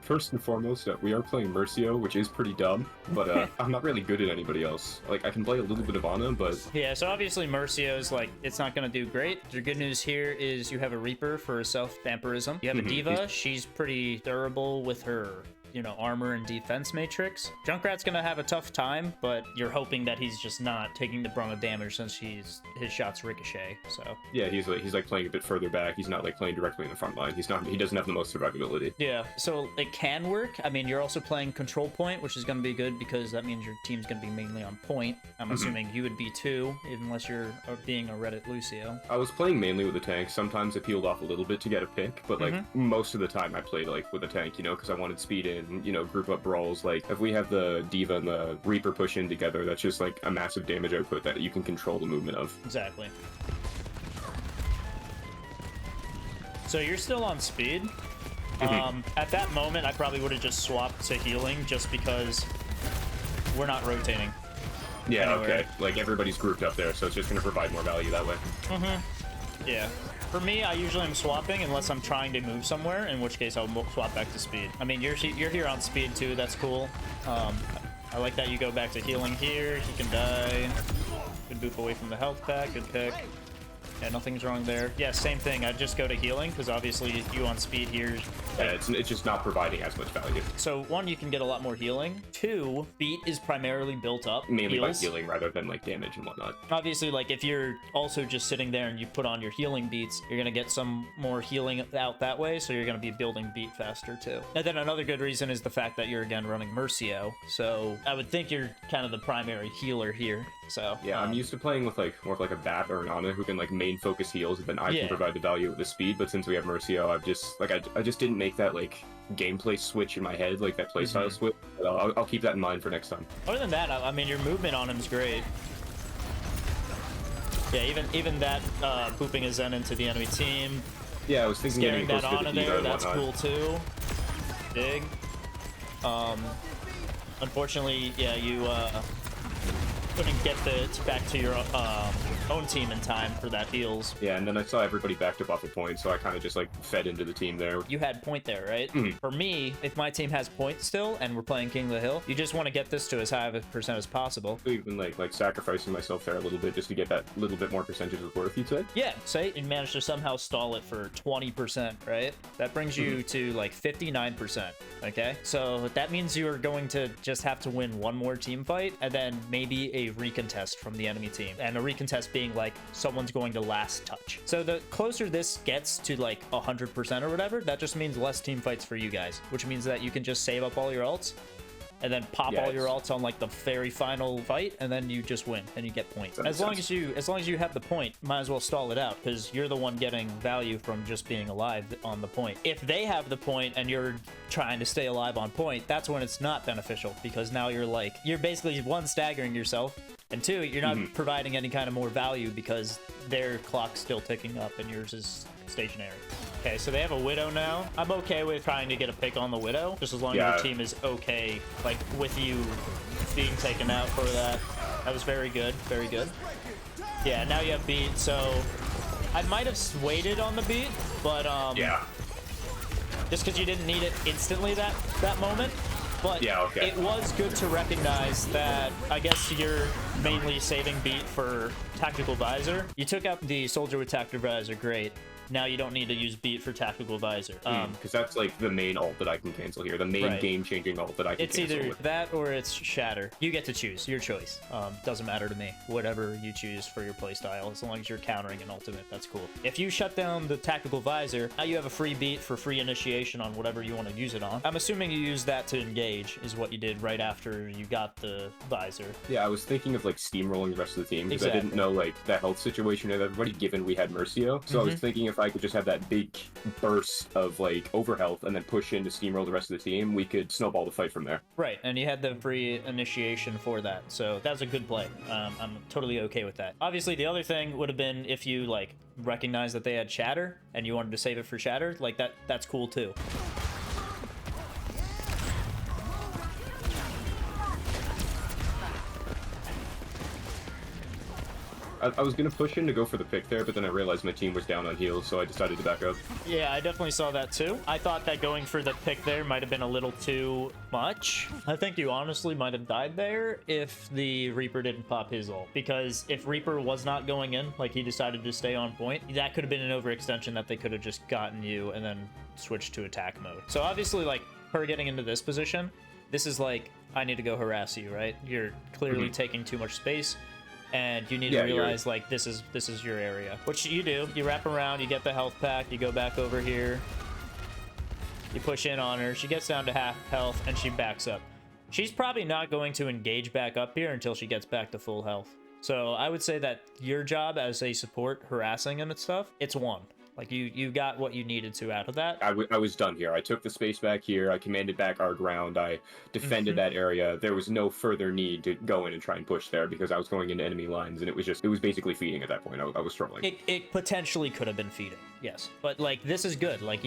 first and foremost, we are playing Mercio, which is pretty dumb, but I'm not really good at anybody else. Like, I can play a little bit of Ana, but... Yeah, so obviously Mercio's, like, it's not going to do great. The good news here is you have a Reaper for self-vampirism. You have a Diva. She's pretty durable with her, you know, armor and defense matrix. Junkrat's gonna have a tough time, but you're hoping that he's just not taking the brunt of damage since his shots ricochet. So yeah, he's like playing a bit further back. He's not like playing directly in the front line. He doesn't have the most survivability. Yeah, so it can work. I mean, you're also playing control point, which is gonna be good because that means your team's gonna be mainly on point. I'm assuming you would be too, unless you're being a Reddit Lucio. I was playing mainly with a tank. Sometimes I peeled off a little bit to get a pick, but like most of the time I played like with a tank, you know, because I wanted speed in. You know, group up brawls. Like if we have the Diva and the Reaper push in together, that's just like a massive damage output that you can control the movement of. Exactly. So you're still on speed. At that moment, I probably would have just swapped to healing just because we're not rotating. Yeah, anywhere. Okay. Like everybody's grouped up there, so it's just going to provide more value that way. Yeah. For me, I usually am swapping unless I'm trying to move somewhere, in which case I'll swap back to speed. I mean, you're here on speed too, that's cool. I like that you go back to healing here. He can die. Good boop away from the health pack, good pick. Yeah, nothing's wrong there. Yeah, same thing. I'd just go to healing, because obviously you on speed here. Yeah, it's just not providing as much value. So, one, you can get a lot more healing. Two, beat is primarily built up. Mainly heals. by healing rather than like damage and whatnot. Obviously, like if you're also just sitting there and you put on your healing beats, you're going to get some more healing out that way, so you're going to be building beat faster too. And then another good reason is the fact that you're again running Mercio, so I would think you're kind of the primary healer here. So yeah, I'm used to playing with like more of like a Bat or an Ana who can like main focus heals, and then I can provide the value with the speed. But since we have Mercio, I've just like I just didn't make that like gameplay switch in my head, like that playstyle switch. But I'll keep that in mind for next time. Other than that, I mean, your movement on him is great. Yeah, even that booping a Zen into the enemy team. Yeah, I was thinking scaring that Ana there. That's cool too. Big. Unfortunately, yeah, you couldn't get back to your own team in time for that heals. Yeah, and then I saw everybody backed up off a point, so I kind of just like fed into the team there. You had point there, right? For me, if my team has point still and we're playing King of the Hill, you just want to get this to as high of a percent as possible. Even like sacrificing myself there a little bit just to get that little bit more percentage of worth, you'd say? Yeah, say you manage to somehow stall it for 20%, right? That brings you to like 59%, okay? So that means you are going to just have to win one more team fight and then maybe a recontest from the enemy team, and a recontest being like someone's going to last touch. So the closer this gets to like 100% or whatever, that just means less team fights for you guys, which means that you can just save up all your ults and then pop all your ults on like the very final fight, and then you just win and you get points. As long as you have the point, might as well stall it out, because you're the one getting value from just being alive on the point. If they have the point and you're trying to stay alive on point, that's when it's not beneficial, because now you're basically one, staggering yourself, and two, you're not providing any kind of more value because their clock's still ticking up and yours is stationary. Okay, so they have a Widow now. I'm okay with trying to get a pick on the Widow, just as long as your team is okay, like, with you being taken out for that. That was very good, very good. Yeah, now you have beat, so I might have waited on the beat, but just because you didn't need it instantly that moment. But it was good to recognize that I guess you're mainly saving beat for Tactical Visor. You took out the Soldier with Tactical Visor, great. Now you don't need to use beat for Tactical Visor. Because that's like the main ult that I can cancel here. The main game-changing ult that I can cancel. It's either that or it's Shatter. You get to choose. Your choice. Doesn't matter to me. Whatever you choose for your playstyle, as long as you're countering an ultimate, that's cool. If you shut down the Tactical Visor, now you have a free beat for free initiation on whatever you want to use it on. I'm assuming you use that to engage, is what you did right after you got the Visor. Yeah, I was thinking of like steamrolling the rest of the team, because I didn't know like the health situation of everybody, given we had Mercio. So I was thinking if I could just have that big burst of like overhealth and then push in to steamroll the rest of the team, we could snowball the fight from there. Right, and you had the free initiation for that, so that's a good play. I'm totally okay with that. Obviously, the other thing would have been if you like recognized that they had Shatter and you wanted to save it for Shatter, like that's cool too. I was gonna push in to go for the pick there, but then I realized my team was down on heals, so I decided to back up. Yeah, I definitely saw that too. I thought that going for the pick there might have been a little too much. I think you honestly might have died there if the Reaper didn't pop his ult. Because if Reaper was not going in, like he decided to stay on point, that could have been an overextension that they could have just gotten you and then switched to attack mode. So obviously, like, her getting into this position, this is like, I need to go harass you, right? You're clearly taking too much space, and you need to realize, like, this is your area. Which you do. You wrap around, you get the health pack, you go back over here, you push in on her, she gets down to half health, and she backs up. She's probably not going to engage back up here until she gets back to full health. So I would say that your job as a support, harassing and stuff, it's won. Like, you got what you needed to out of that. I was done here. I took the space back here. I commanded back our ground. I defended that area. There was no further need to go in and try and push there because I was going into enemy lines, and it was basically feeding at that point. I was struggling. It potentially could have been feeding, yes. But, like, this is good. Like,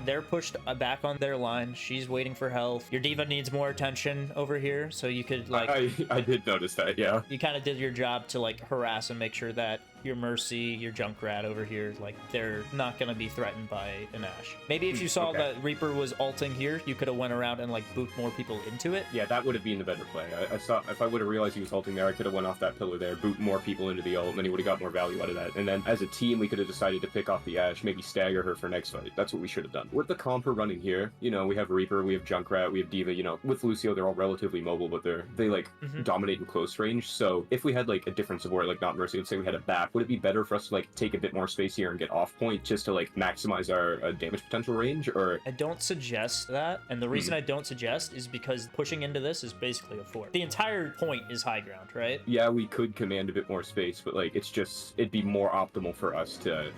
they're pushed back on their line. She's waiting for health. Your diva needs more attention over here, so you could, like... I did notice that, yeah. You kind of did your job to, like, harass and make sure that your Mercy, your Junkrat over here, like, they're not going to be threatened by an Ashe. Maybe if you saw that Reaper was ulting here, you could have went around and, like, booped more people into it. Yeah, that would have been the better play. I saw, if I would have realized he was ulting there, I could have went off that pillar there, booped more people into the ult, and then he would have got more value out of that. And then, as a team, we could have decided to pick off the Ashe, maybe stagger her for next fight. That's what we should have done. With the comp running here, you know, we have Reaper, we have Junkrat, we have Diva, you know, with Lucio, they're all relatively mobile, but they dominate in close range. So if we had, like, a different support, like not Mercy, let's say we had a back, would it be better for us to, like, take a bit more space here and get off point just to, like, maximize our damage potential range? Or I don't suggest that, and the reason I don't suggest is because pushing into this is basically a fort. The entire point is high ground, right? Yeah, we could command a bit more space, but, like, it'd be more optimal for us to,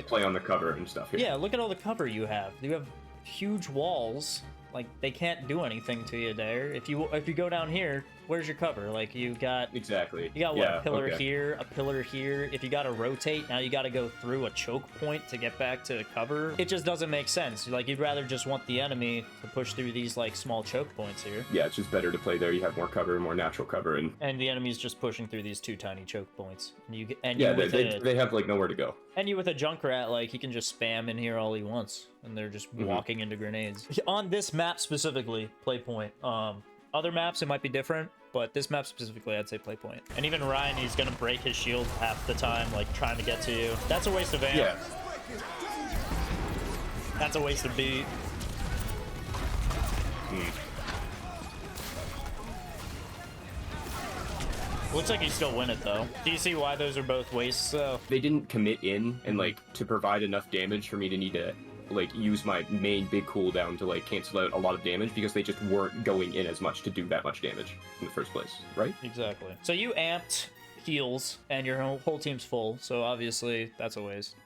play on the cover and stuff here. Yeah, look at all the cover you have. You have huge walls. Like, they can't do anything to you there. If you go down here, where's your cover? Like, you got... Exactly. You got, what, a pillar here, a pillar here. If you gotta rotate, now you gotta go through a choke point to get back to cover. It just doesn't make sense. Like, you'd rather just want the enemy to push through these, like, small choke points here. Yeah, it's just better to play there. You have more cover, more natural cover, and the enemy's just pushing through these two tiny choke points. And they have, like, nowhere to go. And you with a Junkrat, like, he can just spam in here all he wants, and they're just walking into grenades. On this map specifically, play point. Other maps, it might be different, but this map specifically, I'd say play point. And even Ryan, he's gonna break his shield half the time, like, trying to get to you. That's a waste of amp. Yeah. That's a waste of beat. Looks like you still win it, though. Do you see why those are both wastes, though? They didn't commit in and, like, to provide enough damage for me to need to, like, use my main big cooldown to, like, cancel out a lot of damage because they just weren't going in as much to do that much damage in the first place, right? Exactly. So you amped heals, and your whole team's full, so obviously that's a waste.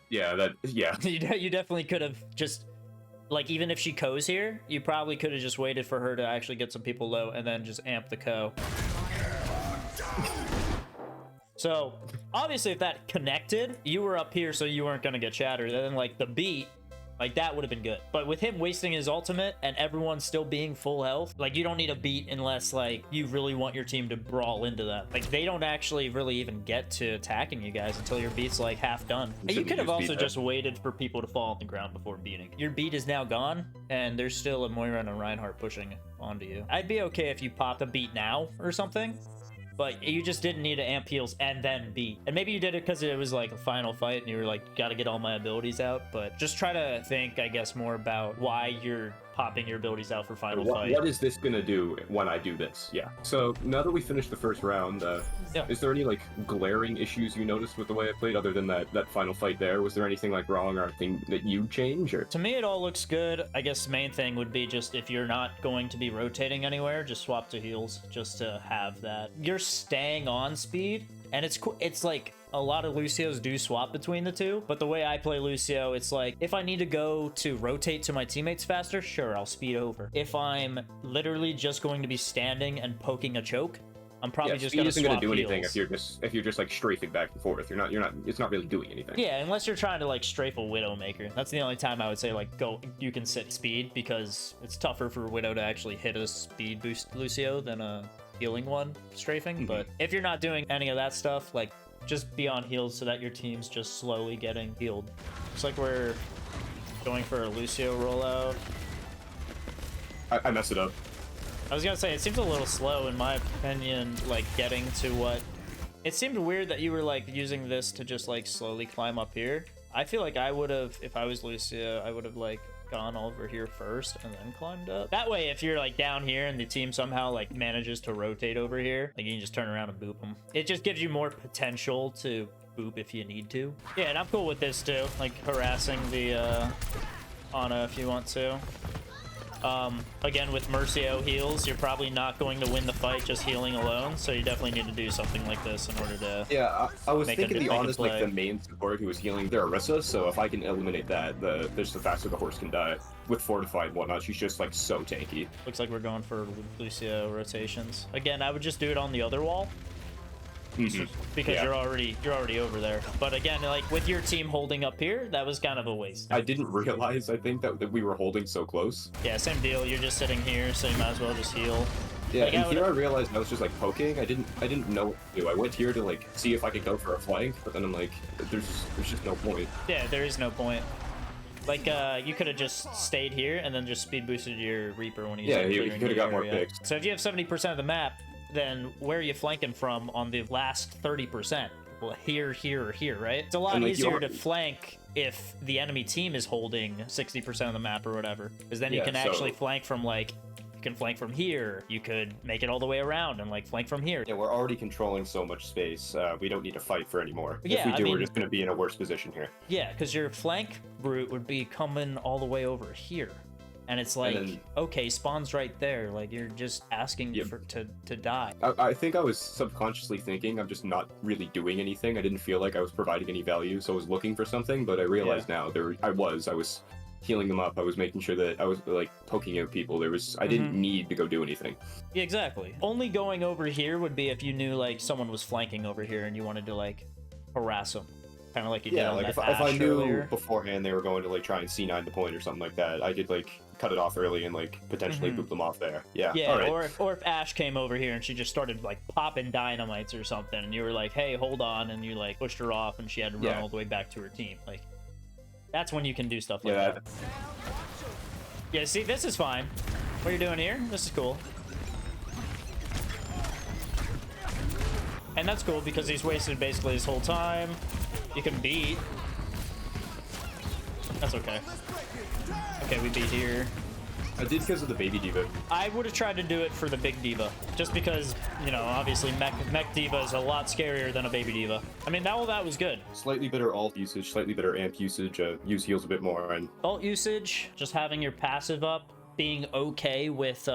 Yeah, You definitely could have just... Like, even if she co's here, you probably could have just waited for her to actually get some people low and then just amp the co. So, obviously, if that connected, you were up here, so you weren't going to get shattered. And then, like, the beat, like, that would have been good. But with him wasting his ultimate and everyone still being full health, like, you don't need a beat unless, like, you really want your team to brawl into them. Like, they don't actually really even get to attacking you guys until your beat's, like, half done. And you could have also just waited for people to fall on the ground before beating. Your beat is now gone, and there's still a Moira and a Reinhardt pushing onto you. I'd be okay if you popped a beat now or something. But you just didn't need to amp heals and then beat. And maybe you did it because it was like a final fight and you were like, gotta get all my abilities out. But just try to think, I guess, more about why you're popping your abilities out for final fight. What is this gonna do when I do this? Yeah. So now that we finished the first round, is there any, like, glaring issues you noticed with the way I played other than that final fight there? Was there anything, like, wrong or anything that you'd change? Or? To me, it all looks good. I guess the main thing would be just if you're not going to be rotating anywhere, just swap to heals just to have that. You're staying on speed, and it's cool. It's like a lot of Lucios do swap between the two, but the way I play Lucio, it's like, if I need to go to rotate to my teammates faster, sure, I'll speed over. If I'm literally just going to be standing and poking a choke, I'm probably just going to swap isn't going to do heals. anything if you're just like strafing back and forth. It's not really doing anything. Yeah, unless you're trying to like strafe a Widowmaker. That's the only time I would say like you can sit speed, because it's tougher for Widow to actually hit a speed boost Lucio than a healing one strafing. But if you're not doing any of that stuff, like just be on heals so that your team's just slowly getting healed. Looks like we're going for a Lucio rollout. I messed it up. I was gonna say, it seems a little slow in my opinion, like getting to what... It seemed weird that you were like using this to just like slowly climb up here. I feel like I would have, if I was Lucio, I would have like gone over here first and then climbed up. That way, if you're like down here and the team somehow like manages to rotate over here, like you can just turn around and boop them. It just gives you more potential to boop if you need to. Yeah, and I'm cool with this too, like harassing the Ana if you want to. Again, with Mercio heals, you're probably not going to win the fight just healing alone, so you definitely need to do something like this in order to... Yeah, I was thinking the Ana's like the main support who was healing their Orisa, so if I can eliminate that, just the faster the horse can die. With Fortified and whatnot, she's just like so tanky. Looks like we're going for Lucio rotations. Again, I would just do it on the other wall. Because you're already over there. But again, like with your team holding up here, that was kind of a waste. I didn't realize, I think, that we were holding so close. Yeah, same deal. You're just sitting here, so you might as well just heal. Yeah, like, and here I realized I was just like poking. I didn't know what to do. I went here to like see if I could go for a flank, but then I'm like, there's just no point. Yeah, there is no point. Like, you could have just stayed here and then just speed boosted your Reaper when he's you could have got more picks. So if you have 70% of the map, then where are you flanking from on the last 30%? Well, here, here, or here, right? It's a lot easier to flank if the enemy team is holding 60% of the map or whatever, because then you can actually flank from like, you can flank from here, you could make it all the way around and like flank from here. Yeah, we're already controlling so much space. We don't need to fight for anymore. Yeah, if we do, we're just going to be in a worse position here. Yeah, because your flank route would be coming all the way over here. And it's like, okay, spawn's right there. Like, you're just asking to die. I think I was subconsciously thinking I'm just not really doing anything. I didn't feel like I was providing any value, so I was looking for something, but I realized now I was healing them up. I was making sure that I was like poking out people. I didn't need to go do anything. Yeah, exactly. Only going over here would be if you knew like someone was flanking over here and you wanted to like harass them. Kind of like you did on like that if I knew earlier. beforehand they were going to like try and C9 the point or something like that, I could like cut it off early and like potentially boop them off there. Yeah. Or if Ashe came over here and she just started like popping dynamites or something, and you were like, hey, hold on, and you like pushed her off and she had to run all the way back to her team. Like, that's when you can do stuff like that. Yeah, see, this is fine. What you're doing here, this is cool. And that's cool because he's wasted basically his whole time. You can beat. That's okay. Okay, we beat here. I did because of the baby diva. I would have tried to do it for the big diva, just because, you know, obviously mech diva is a lot scarier than a baby diva. I mean, all that was good. Slightly better ult usage, slightly better amp usage, use heals a bit more, and ult usage, just having your passive up, being okay with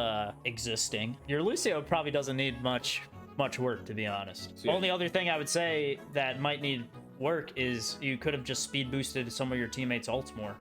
existing. Your Lucio probably doesn't need much work, to be honest. So, only other thing I would say that might need work is you could have just speed boosted some of your teammates' ults more.